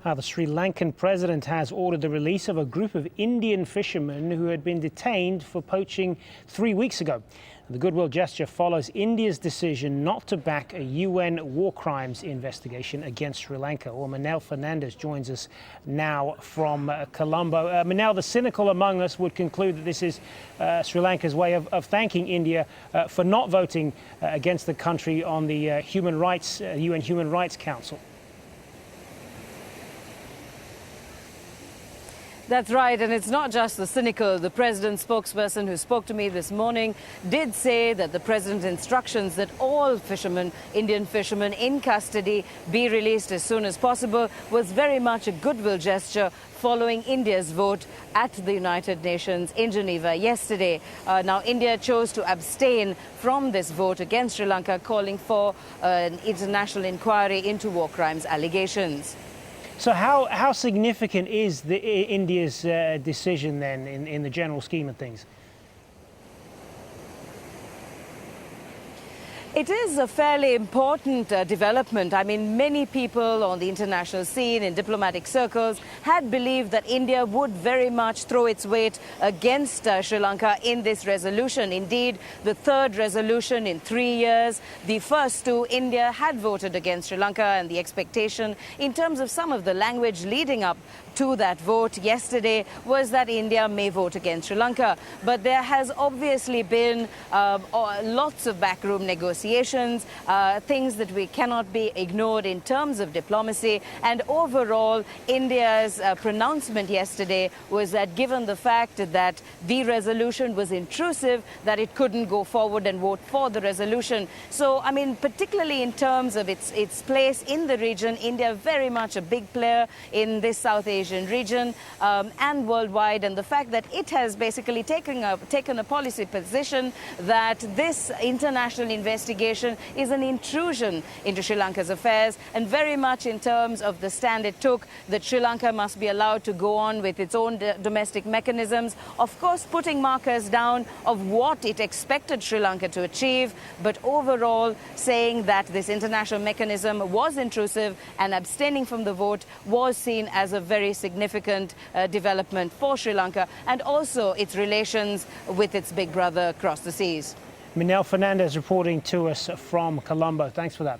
The Sri Lankan president has ordered the release of a group of Indian fishermen who had been detained for poaching 3 weeks ago. The goodwill gesture follows India's decision not to back a UN war crimes investigation against Sri Lanka. Well, Minnelle Fernandez joins us now from Colombo. Minnelle, the cynical among us would conclude that this is Sri Lanka's way of thanking India for not voting against the country on the UN Human Rights Council. That's right, and it's not just the cynical. The president's spokesperson who spoke to me this morning did say that the president's instructions that all fishermen, Indian fishermen in custody, be released as soon as possible was very much a goodwill gesture following India's vote at the United Nations in Geneva yesterday. Now, India chose to abstain from this vote against Sri Lanka, calling for an international inquiry into war crimes allegations. So how significant is India's decision then in the general scheme of things? It is a fairly important development. I mean, many people on the international scene, in diplomatic circles, had believed that India would very much throw its weight against Sri Lanka in this resolution. Indeed, the third resolution in 3 years. The first two, India had voted against Sri Lanka, and the expectation in terms of some of the language leading up to that vote yesterday was that India may vote against Sri Lanka. But there has obviously been lots of backroom negotiations, things that we cannot be ignored in terms of diplomacy. And overall, India's pronouncement yesterday was that given the fact that the resolution was intrusive, that it couldn't go forward and vote for the resolution. So, I mean, particularly in terms of its place in the region, India very much a big player in this South Asian region and worldwide, and the fact that it has basically taken a policy position that this international investigation is an intrusion into Sri Lanka's affairs, and very much in terms of the stand it took that Sri Lanka must be allowed to go on with its own domestic mechanisms, of course putting markers down of what it expected Sri Lanka to achieve, but overall saying that this international mechanism was intrusive and abstaining from the vote was seen as a very significant development for Sri Lanka and also its relations with its big brother across the seas. Minnelle Fernandez reporting to us from Colombo. Thanks for that.